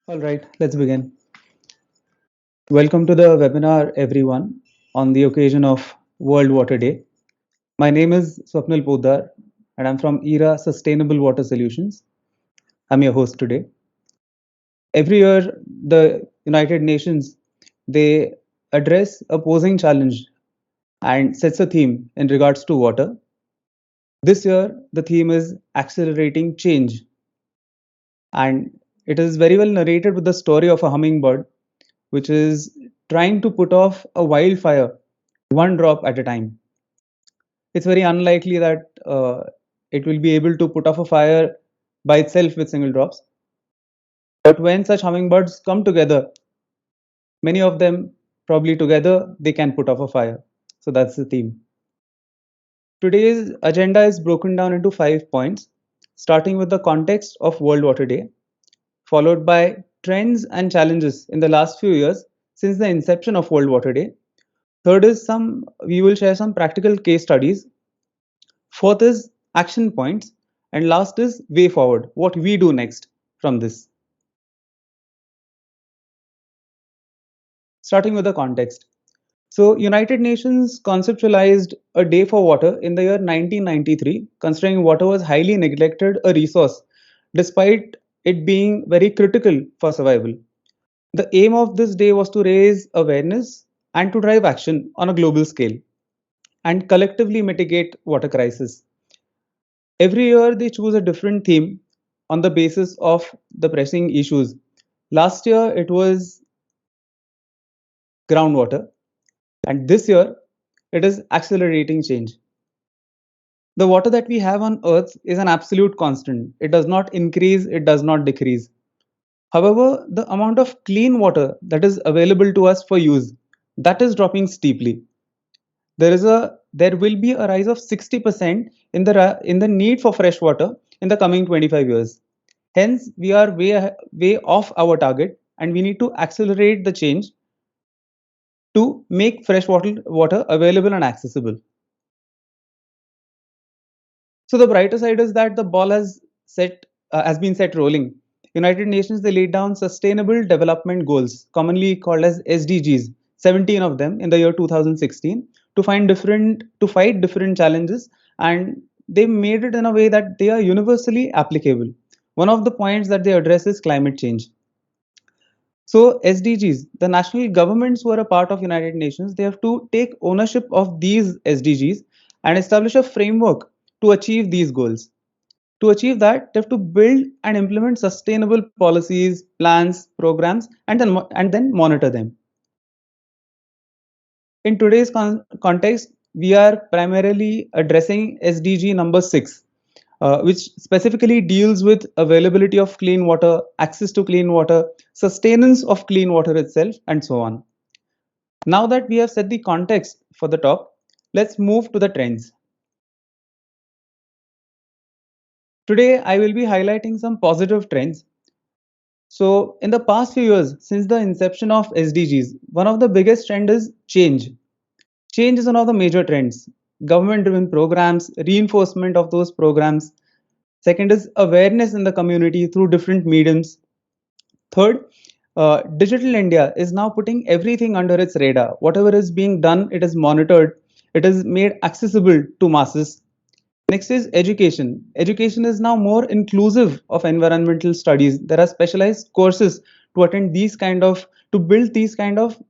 All right, let's begin. Welcome to the webinar, everyone, on the occasion of World Water Day. My name is Swapnil Poddar, and I'm from ERA Sustainable Water Solutions. I'm your host today. Every year, the United Nations they address a posing challenge and sets a theme in regards to water. This year, the theme is accelerating change, and it is very well narrated with the story of a hummingbird which is trying to put off a wildfire one drop at a time. It's very unlikely that it will be able to put off a fire by itself with single drops. But when such hummingbirds come together, many of them probably together, they can put off a fire. So that's the theme. Today's agenda is broken down into 5 points, starting with the context of World Water Day, followed by trends and challenges in the last few years since the inception of World Water Day. Third is we will share some practical case studies. Fourth is action points. And last is way forward, what we do next from this. Starting with the context. So United Nations conceptualized a day for water in the year 1993, considering water was highly neglected a resource, despite it being very critical for survival. The aim of this day was to raise awareness and to drive action on a global scale and collectively mitigate water crisis. Every year they choose a different theme on the basis of the pressing issues. Last year it was groundwater, and this year it is accelerating change. The water that we have on earth is an absolute constant. It does not increase, it does not decrease. However, the amount of clean water that is available to us for use, that is dropping steeply. There will be a rise of 60% in the need for fresh water in the coming 25 years. Hence, we are way off our target, and we need to accelerate the change to make fresh water available and accessible. So the brighter side is that the ball has been set rolling. United Nations they laid down Sustainable Development Goals, commonly called as SDGs, 17 of them in the year 2016, to fight different challenges, and they made it in a way that they are universally applicable. One of the points that they address is climate change. So SDGs, the national governments who are a part of United Nations, they have to take ownership of these SDGs and establish a framework to achieve these goals. To achieve that, they have to build and implement sustainable policies, plans, programs, and then monitor them. In today's context, we are primarily addressing SDG number 6, which specifically deals with availability of clean water, access to clean water, sustenance of clean water itself, and so on. Now that we have set the context for the talk, let's move to the trends. Today, I will be highlighting some positive trends. So, in the past few years, since the inception of SDGs, one of the biggest trends is change. Change is one of the major trends. Government driven programs, reinforcement of those programs. Second is awareness in the community through different mediums. Third, Digital India is now putting everything under its radar. Whatever is being done, it is monitored, it is made accessible to masses. Next is education. Education is now more inclusive of environmental studies. There are specialized courses to attend these kind of, to build these kind of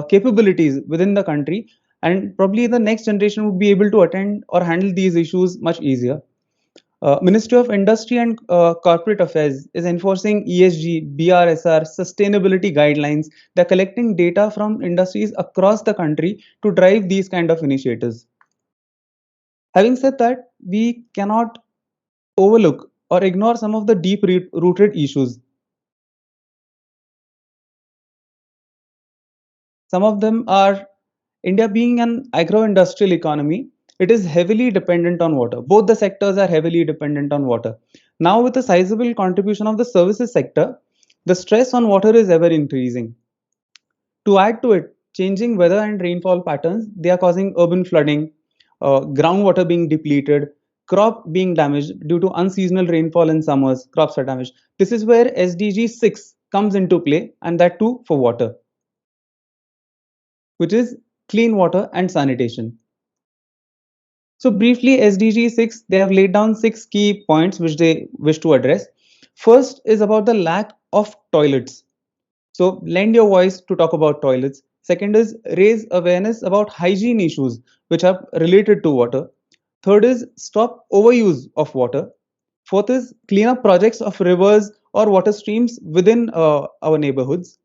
capabilities within the country, and probably the next generation would be able to attend or handle these issues much easier. Ministry of Industry and Corporate Affairs is enforcing ESG, BRSR, sustainability guidelines. They're collecting data from industries across the country to drive these kind of initiatives. Having said that, we cannot overlook or ignore some of the deep rooted issues. Some of them are India being an agro-industrial economy, it is heavily dependent on water. Both the sectors are heavily dependent on water. Now, with the sizable contribution of the services sector, the stress on water is ever increasing. To add to it, changing weather and rainfall patterns, they are causing urban flooding, groundwater being depleted, crop being damaged due to unseasonal rainfall in summers, crops are damaged. This is where SDG 6 comes into play, and that too for water, which is clean water and sanitation. So briefly, SDG 6, they have laid down 6 key points which they wish to address. First is about the lack of toilets. So lend your voice to talk about toilets. Second is raise awareness about hygiene issues which are related to water. Third is stop overuse of water. Fourth is clean up projects of rivers or water streams within our neighborhoods.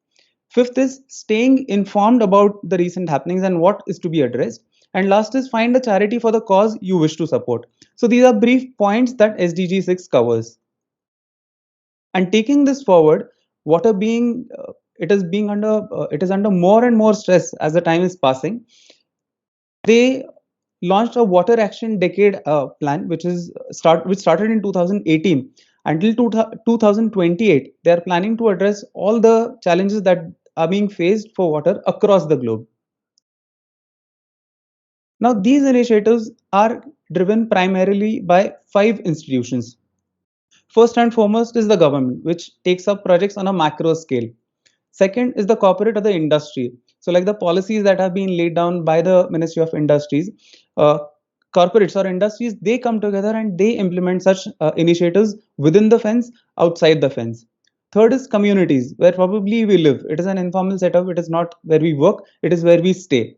Fifth is staying informed about the recent happenings and what is to be addressed. And last is find a charity for the cause you wish to support. So these are brief points that SDG 6 covers. And taking this forward, water being it is under more and more stress as the time is passing. They launched a water action decade plan, which started in 2018 until 2028. They are planning to address all the challenges that are being faced for water across the globe. Now, these initiatives are driven primarily by 5 institutions. First and foremost is the government, which takes up projects on a macro scale. Second is the corporate or the industry. So, like the policies that have been laid down by the Ministry of Industries, uh, corporates or industries, they come together and they implement such initiatives within the fence, outside the fence. Third is communities, where probably we live. It is an informal setup. It is not where we work. It is where we stay.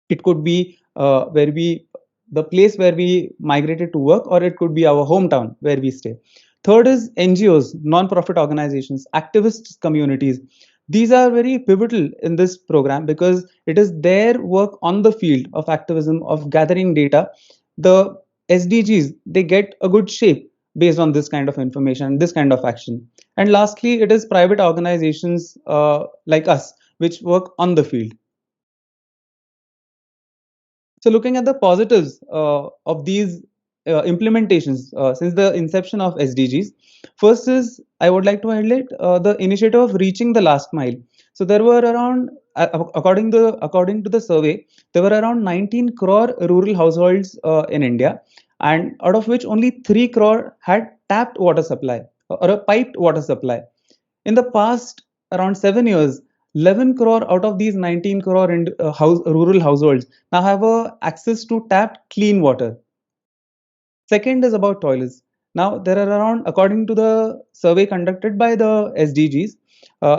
It could be where we the place where we migrated to work, or it could be our hometown where we stay. Third is NGOs, non-profit organizations, activist communities. These are very pivotal in this program because it is their work on the field of activism, of gathering data. The SDGs, they get a good shape based on this kind of information, this kind of action. And lastly, it is private organizations like us which work on the field. So looking at the positives of these implementations since the inception of SDGs, first is I would like to highlight the initiative of reaching the last mile. So there were around, according to the survey, there were around 19 crore rural households in India, and out of which only 3 crore had tapped water supply or a piped water supply. In the past around 7 years, 11 crore out of these 19 crore rural households now have access to tapped clean water. Second is about toilets. Now, there are around, according to the survey conducted by the SDGs,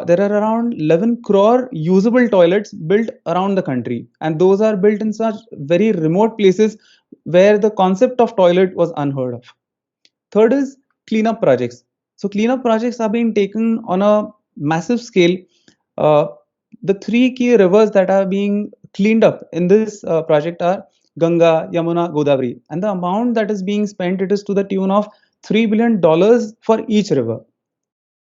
there are around 11 crore usable toilets built around the country, and those are built in such very remote places where the concept of toilet was unheard of. Third is cleanup projects. So cleanup projects are being taken on a massive scale. Uh, the 3 key rivers that are being cleaned up in this project are Ganga, Yamuna, Godavari, and the amount that is being spent, it is to the tune of $3 billion for each river.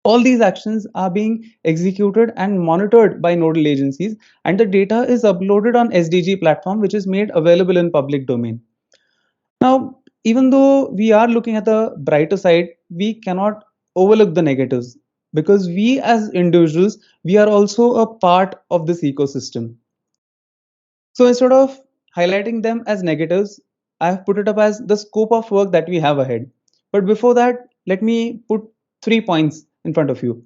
All these actions are being executed and monitored by nodal agencies, and the data is uploaded on SDG platform, which is made available in public domain. Now, even though we are looking at the brighter side, we cannot overlook the negatives, because we as individuals, we are also a part of this ecosystem. So instead of highlighting them as negatives, I have put it up as the scope of work that we have ahead. But before that, let me put 3 points in front of you.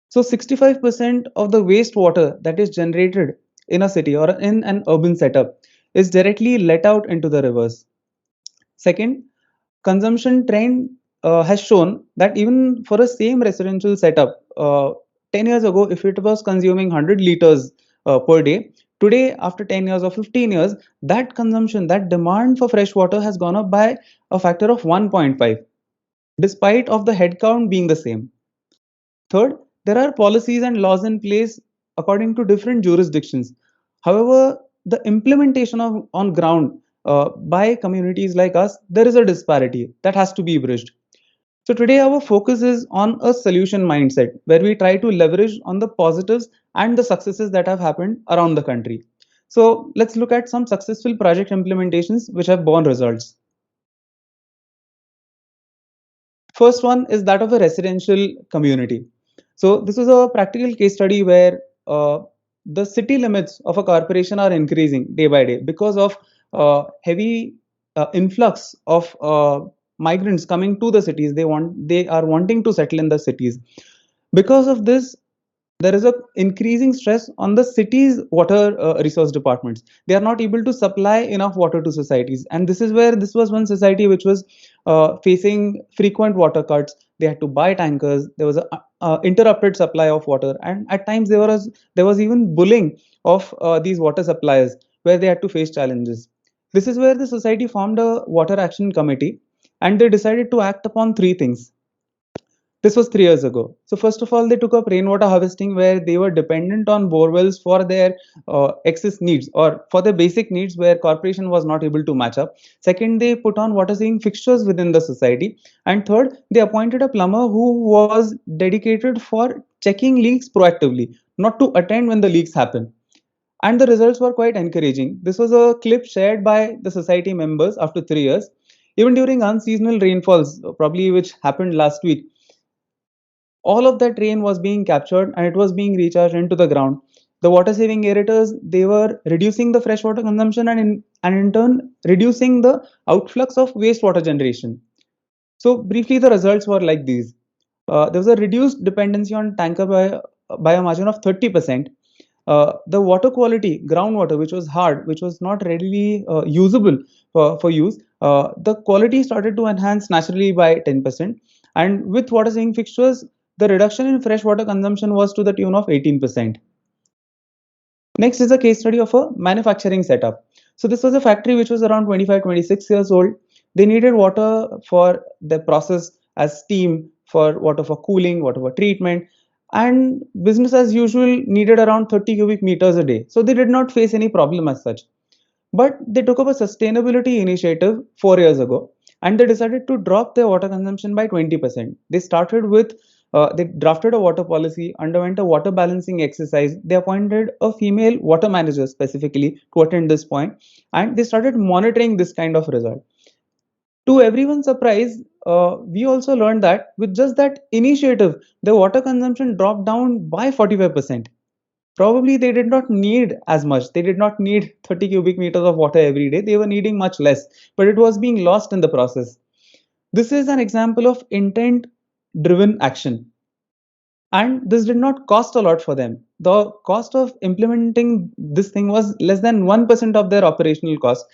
So 65% of the wastewater that is generated in a city or in an urban setup is directly let out into the rivers. Second, consumption trend has shown that even for a same residential setup, 10 years ago, if it was consuming 100 liters per day, today, after 10 years or 15 years, that consumption, that demand for fresh water has gone up by a factor of 1.5, despite of the headcount being the same. Third, there are policies and laws in place according to different jurisdictions. However, the implementation of on ground by communities like us, there is a disparity that has to be bridged. So today our focus is on a solution mindset where we try to leverage on the positives and the successes that have happened around the country. So let's look at some successful project implementations which have borne results. First one is that of a residential community. So this is a practical case study where the city limits of a corporation are increasing day by day because of heavy influx of migrants coming to the cities. They are wanting to settle in the cities. Because of this, there is a increasing stress on the city's water resource departments. They are not able to supply enough water to societies, and this is where this was one society which was facing frequent water cuts. They had to buy tankers. There was a interrupted supply of water, and at times there was even bullying of these water suppliers, where they had to face challenges. This is where the society formed a water action committee, and they decided to act upon three things. This was 3 years ago. So first of all, they took up rainwater harvesting, where they were dependent on borewells for their excess needs or for their basic needs, where corporation was not able to match up. Second, they put on water saving fixtures within the society. And third, they appointed a plumber who was dedicated for checking leaks proactively, not to attend when the leaks happen. And the results were quite encouraging. This was a clip shared by the society members after 3 years. Even during unseasonal rainfalls, probably which happened last week, all of that rain was being captured and it was being recharged into the ground. The water saving aerators, they were reducing the freshwater consumption, and in turn reducing the outflux of wastewater generation. So briefly, the results were like these. There was a reduced dependency on tanker by a margin of 30%. The water quality, groundwater, which was hard, which was not readily usable for use, the quality started to enhance naturally by 10%. And with water saving fixtures, the reduction in freshwater consumption was to the tune of 18%. Next is a case study of a manufacturing setup. So this was a factory which was around 25, 26 years old. They needed water for the process as steam, for water for cooling, water for treatment, and business as usual needed around 30 cubic meters a day. So they did not face any problem as such. But they took up a sustainability initiative 4 years ago, and they decided to drop their water consumption by 20%. They drafted a water policy, underwent a water balancing exercise. They appointed a female water manager specifically to attend this point, and they started monitoring this kind of result. To everyone's surprise, we also learned that with just that initiative, the water consumption dropped down by 45%. Probably they did not need as much. They did not need 30 cubic meters of water every day. They were needing much less, but it was being lost in the process. This is an example of intent driven action. And this did not cost a lot for them. The cost of implementing this thing was less than 1% of their operational cost.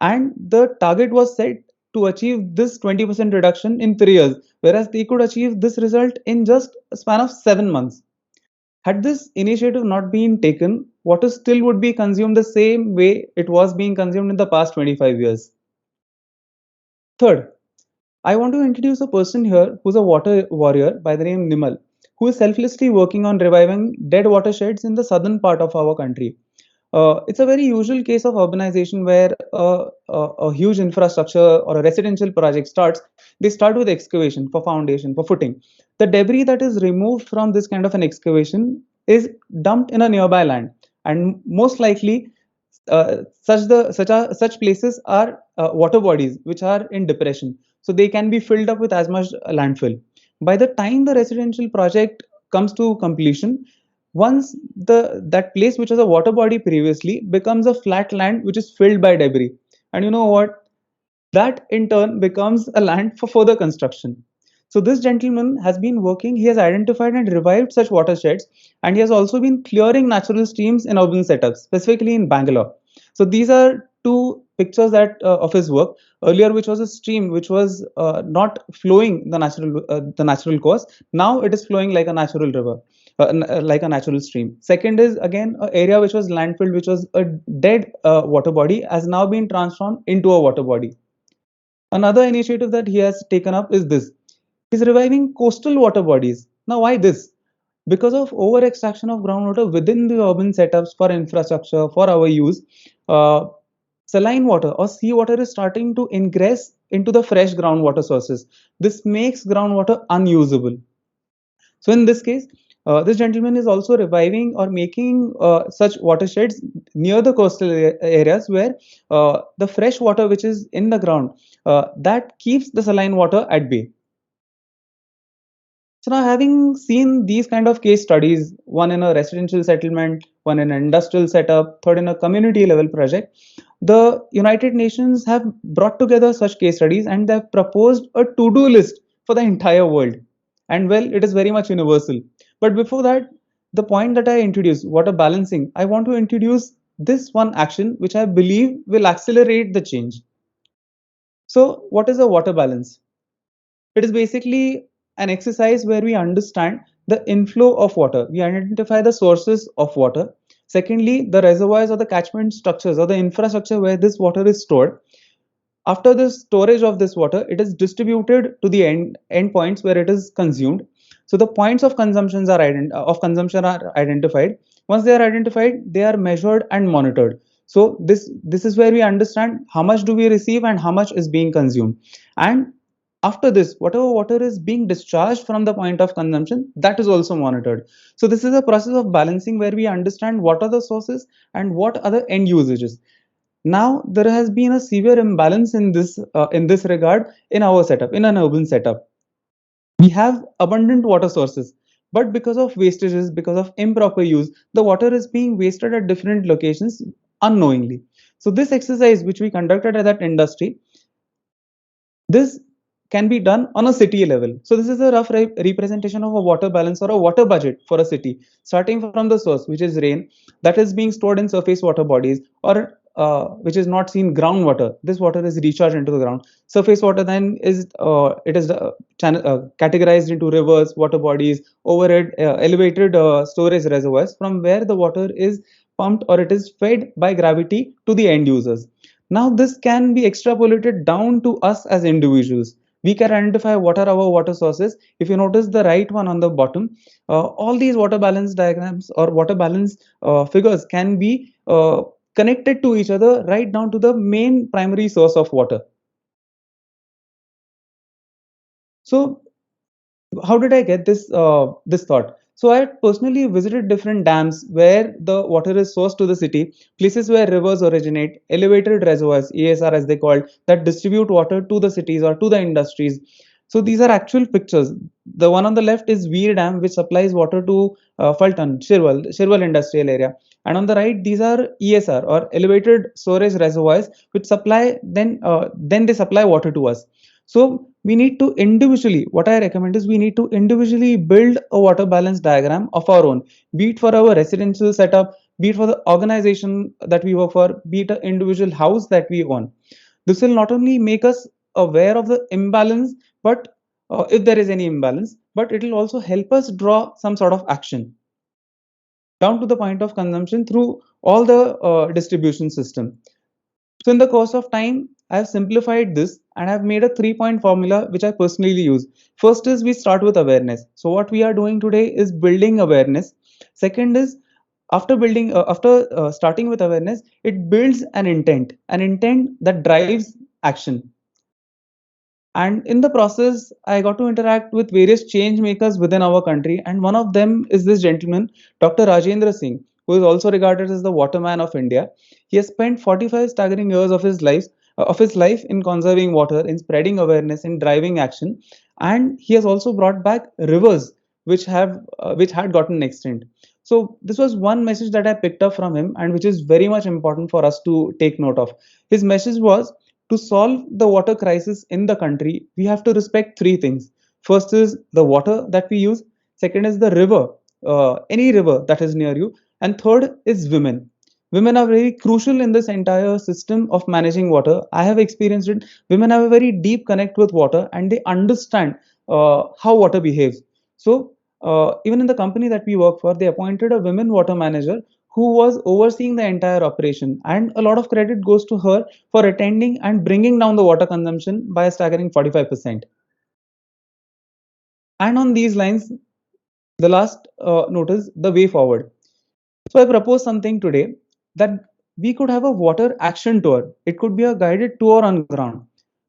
And the target was set to achieve this 20% reduction in 3 years, whereas they could achieve this result in just a span of 7 months. Had this initiative not been taken, water still would be consumed the same way it was being consumed in the past 25 years. Third, I want to introduce a person here who's a water warrior by the name Nimal, who is selflessly working on reviving dead watersheds in the southern part of our country. It's a very usual case of urbanization where a huge infrastructure or a residential project starts. They start with excavation for foundation, for footing. The debris that is removed from this kind of an excavation is dumped in a nearby land, and most likely such places are water bodies which are in depression, so they can be filled up with as much landfill. By the time the residential project comes to completion, once the that place which was a water body previously becomes a flat land which is filled by debris, and you know what, that in turn becomes a land for further construction. So this gentleman has been working, he has identified and revived such watersheds, and he has also been clearing natural streams in urban setups, specifically in Bangalore. So these are two pictures that of his work. Earlier, which was a stream which was not flowing the natural course, now it is flowing like a natural river, like a natural stream. Second is again an area which was landfilled, which was a dead water body, has now been transformed into a water body. Another initiative that he has taken up is this. He's reviving coastal water bodies. Now, why this? Because of over extraction of groundwater within the urban setups for infrastructure, for our use, uh, saline water or seawater is starting to ingress into the fresh groundwater sources. This makes groundwater unusable. So in this case, this gentleman is also reviving or making such watersheds near the coastal areas where the fresh water which is in the ground that keeps the saline water at bay. So now, having seen these kind of case studies, one in a residential settlement, one in an industrial setup, third in a community level project, the United Nations have brought together such case studies and they have proposed a to-do list for the entire world. And well, it is very much universal. But before that, the point that I introduced, water balancing, I want to introduce this one action which I believe will accelerate the change. So, what is a water balance? It is basically an exercise where we understand the inflow of water. We identify the sources of water. Secondly, the reservoirs or the catchment structures or the infrastructure where this water is stored. After the storage of this water, it is distributed to the end points where it is consumed. So the points of consumption are identified. Once they are identified, they are measured and monitored. So this is where we understand how much do we receive and how much is being consumed. And after this, whatever water is being discharged from the point of consumption, that is also monitored. So this is a process of balancing where we understand what are the sources and what are the end usages. Now there has been a severe imbalance in this regard in our setup, in an urban setup. We have abundant water sources, but because of wastages, because of improper use, the water is being wasted at different locations unknowingly. So this exercise which we conducted at that industry, this can be done on a city level. So this is a rough representation of a water balance or a water budget for a city, starting from the source, which is rain, that is being stored in surface water bodies, or which is not seen groundwater. This water is recharged into the ground. Surface water then is categorized into rivers, water bodies, overhead elevated storage reservoirs from where the water is pumped or it is fed by gravity to the end users. Now, this can be extrapolated down to us as individuals. We can identify what are our water sources. If you notice the right one on the bottom, all these water balance diagrams or water balance figures can be connected to each other right down to the main primary source of water. So, how did I get this thought? So I personally visited different dams where the water is sourced to the city, places where rivers originate, elevated reservoirs, ESR as they called, that distribute water to the cities or to the industries. So these are actual pictures. The one on the left is Veer Dam, which supplies water to Fulton, Shirwal industrial area. And on the right, these are ESR or elevated storage reservoirs, which then they supply water to us. So we need to individually, what I recommend is we need to individually build a water balance diagram of our own, be it for our residential setup, be it for the organization that we work for, be it an individual house that we own. This will not only make us aware of the imbalance, but if there is any imbalance, but it will also help us draw some sort of action down to the point of consumption through all the distribution system. So in the course of time, I have simplified this and I have made a 3-point formula which I personally use. First is we start with awareness. So what we are doing today is building awareness. Second is After starting with awareness, it builds an intent that drives action. And in the process, I got to interact with various change makers within our country. And one of them is this gentleman, Dr. Rajendra Singh, who is also regarded as the waterman of India. He has spent 45 staggering years of his life in conserving water, in spreading awareness, in driving action. And he has also brought back rivers which had gotten extinct. So this was one message that I picked up from him, and which is very much important for us to take note of. His message was, to solve the water crisis in the country, we have to respect three things. First is the water that we use. Second is the river, any river that is near you. And third is women. Women are very crucial in this entire system of managing water. I have experienced it. Women have a very deep connect with water, and they understand how water behaves. So, even in the company that we work for, they appointed a women water manager who was overseeing the entire operation. And a lot of credit goes to her for attending and bringing down the water consumption by a staggering 45%. And on these lines, the last note is the way forward. So I propose something today, that we could have a water action tour. It could be a guided tour on ground.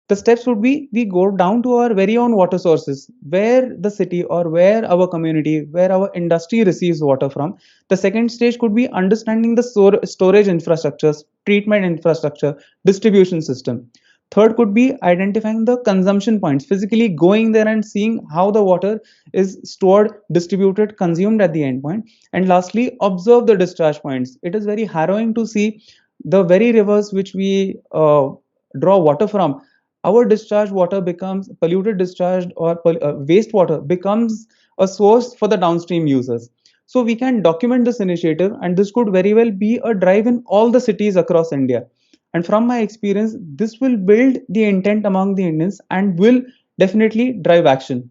The steps would be, we go down to our very own water sources, where the city or where our community, where our industry receives water from. The second stage could be understanding the storage infrastructures, treatment infrastructure, distribution system. Third could be identifying the consumption points, physically going there and seeing how the water is stored, distributed, consumed at the end point. And lastly, observe the discharge points. It is very harrowing to see the very rivers which we draw water from. Our discharged water becomes polluted, discharged or wastewater becomes a source for the downstream users. So we can document this initiative, and this could very well be a drive in all the cities across India. And from my experience, this will build the intent among the Indians and will definitely drive action.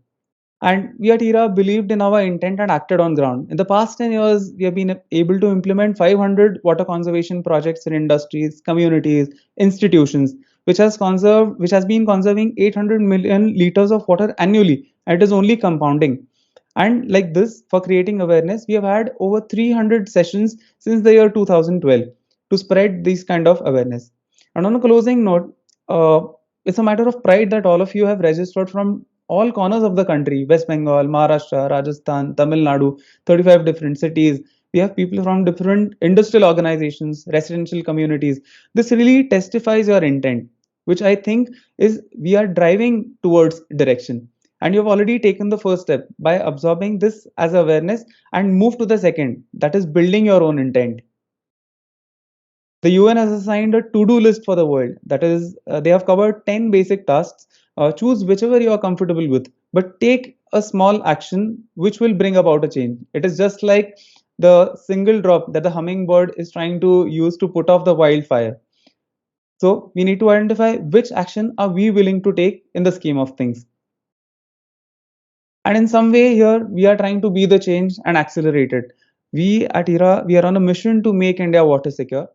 And we at ERA believed in our intent and acted on ground. In the past 10 years, we have been able to implement 500 water conservation projects in industries, communities, institutions, which has been conserving 800 million liters of water annually, and it is only compounding. And like this, for creating awareness, we have had over 300 sessions since the year 2012 to spread this kind of awareness. And on a closing note, it's a matter of pride that all of you have registered from all corners of the country: West Bengal, Maharashtra, Rajasthan, Tamil Nadu, 35 different cities. We have people from different industrial organizations, residential communities. This really testifies your intent, which I think is we are driving towards direction. And you've already taken the first step by absorbing this as awareness and move to the second, that is building your own intent. The UN has assigned a to-do list for the world. That is, they have covered 10 basic tasks. Choose whichever you are comfortable with, but take a small action which will bring about a change. It is just like the single drop that the hummingbird is trying to use to put off the wildfire. So we need to identify which action are we willing to take in the scheme of things. And in some way here, we are trying to be the change and accelerate it. We at ERA, we are on a mission to make India water secure.